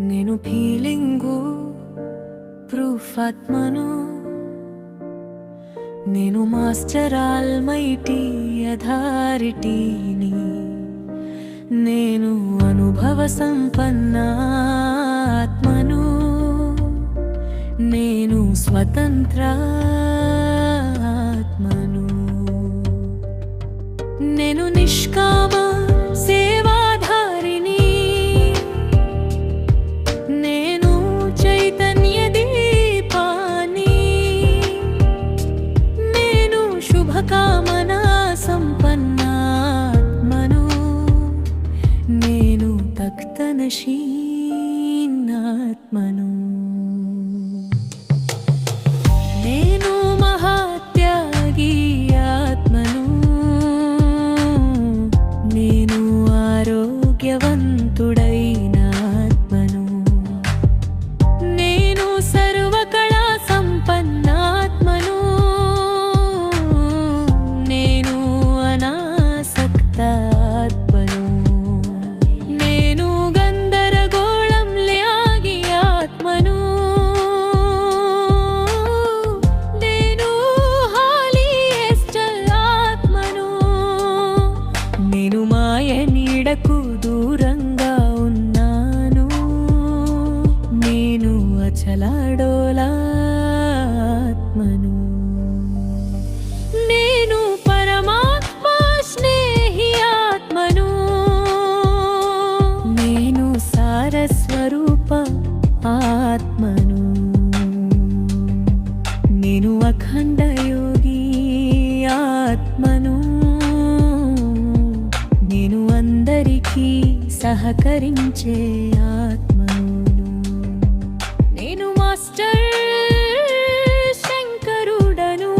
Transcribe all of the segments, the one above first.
నేను feeling proof ఆత్మను, నేను మాస్టర్ ఆల్మైటీ అథారిటీని, నేను అనుభవ సంపన్న ఆత్మను, నేను స్వతంత్ర ఆత్మను, నేను నిష్కామ సేవాధారిని, నేను చైతన్య దీపాన్ని, నేను శుభకామనా సంపన్న ఆత్మను, నేను తక్తనశీన్ ఆత్మను, నేను మహాత్యాగి ఆత్మను, నేను ఆరోగ్యవంతుడైన ఆత్మను, నేను సర్వకళా సంపన్న ఆత్మను, నేను అనాసక్త ఆత్మను, నేను గందరగోళం ల్యాగి ఆత్మను, నేను హాలియెస్ట్ ఆత్మను, నేను మాయ నీడకు దూరంగా ఉన్నాను, నేను అచలాడోలా ఆత్మను, నేను పరమాత్మ స్నేహి ఆత్మను, నేను సారస్వరూప ఆత్మను, నేను అఖండ యోగి ఆత్మను, నేను అందరికీ సహకరించే ఆత్మను, నేను మాస్టర్ శంకరుడను,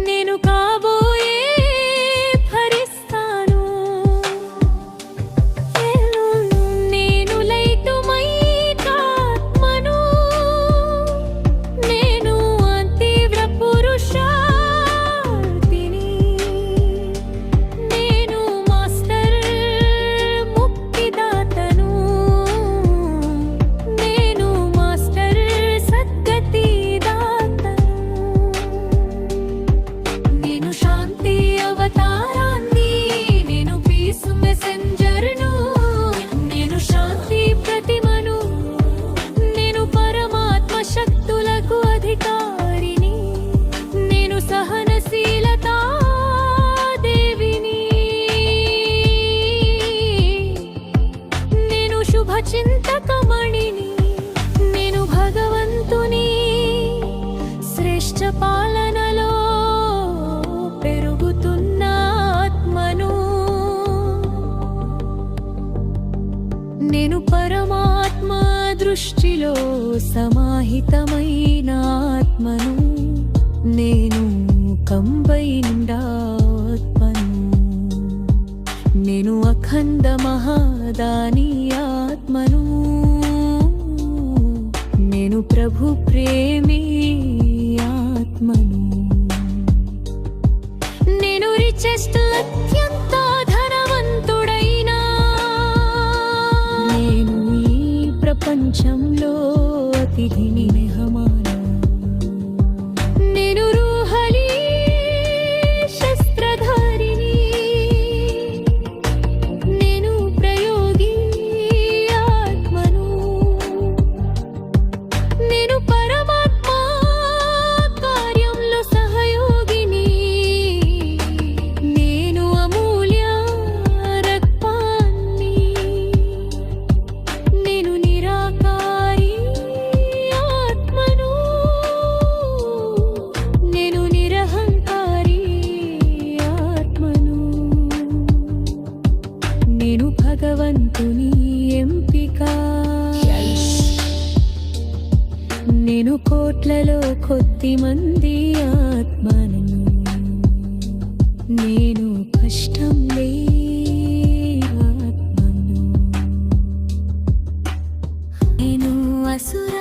నేను కాబోయే భరిస్తాను, నేను లైటుమైట్ ఆత్మను, నేను తీవ్ర పురుషార్థిని, నేను మాస్టర్ ముక్తిదాతను, నేను మాస్టర్ సద్గతిదాతను, నేను శాంతి అవతారాన్ని, నేను పీస్ మెసెంజర్ను, నేను శాంతి ప్రతిమను, నేను పరమాత్మ శక్తులకు అధికారిని, నేను సహనశీలతా దేవిని, నేను శుభచింతకమణిని, నేను భగవంతుని శ్రేష్ఠ పాలనలో పెరుగుతున్న ఆత్మను, నేను పరమాత్మ దృష్టిలో సమాహితమైన ఆత్మను, నేను కంబైన్డ్ ఆత్మను, నేను అఖండ మహాదాని ఆత్మను, నేను ప్రభు ప్రేమి ఆత్మను, నేను రిచెస్ట్ అత్యంత ధనవంతుడైన, నేను ఈ ప్రపంచంలో అతిథిని మెహమాను, నేను రూహలి శస్త్రధారిని, నేను ప్రయోగి ఆత్మను, నేను పరమాత్మ కార్యంలో సహయోగిని, నేను అమూల్య రక్తాన్ని, నేను నిరాకారి ఆత్మను, నేను నిరహంకారి ఆత్మను, నేను భగవంతుని ఎంపిక, నేను కోట్లలో కొద్ది మంది ఆత్మను, నేను కష్టం లే ఆత్మను, నేను అసుర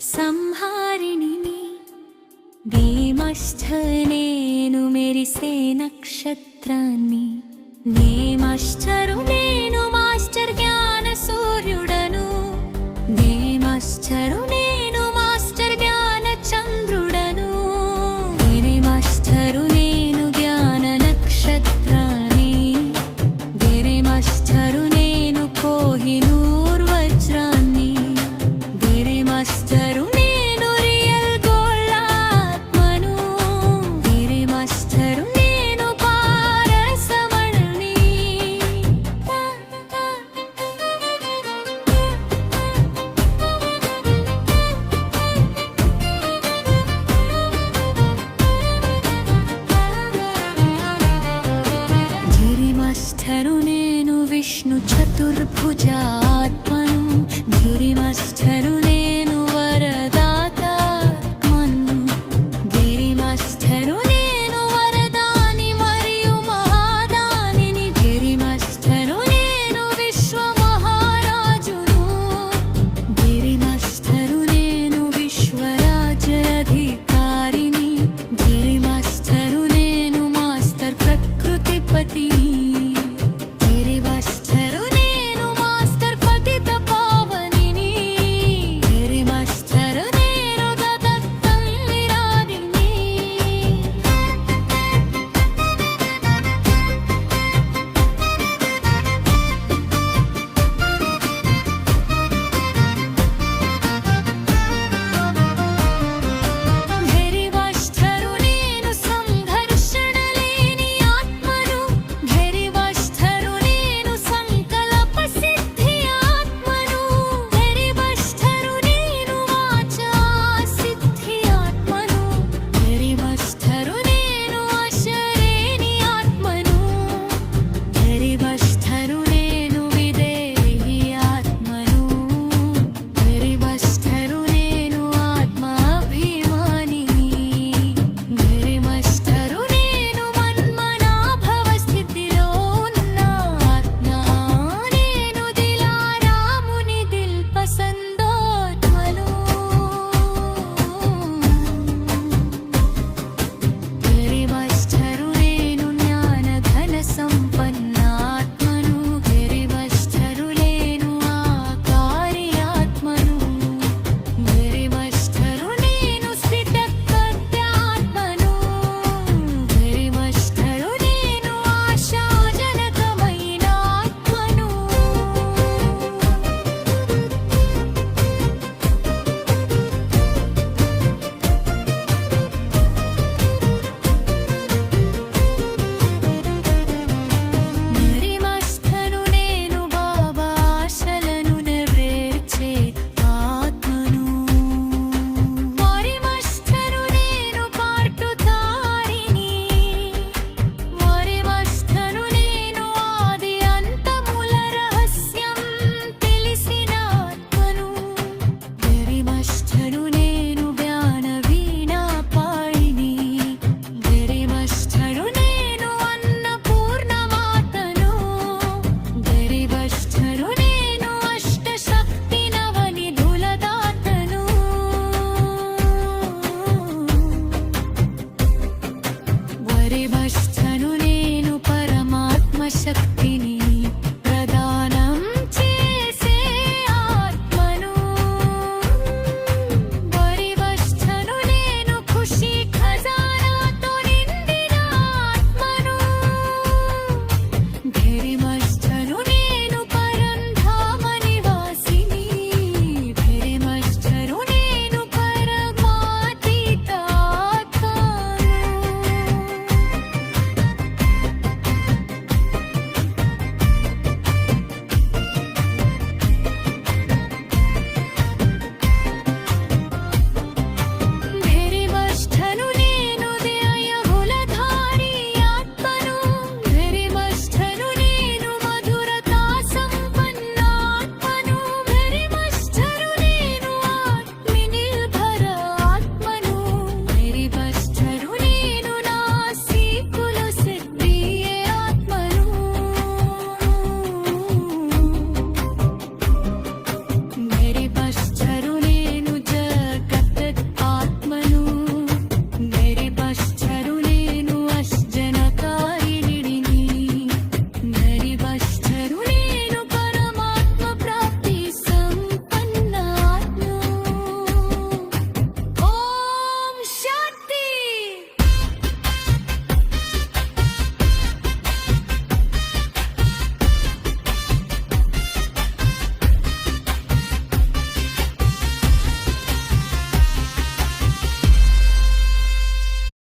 సంహారిణిని, భీమస్థ నేను మే మెరిసే నక్షత్రాన్ని నే మాస్టరునే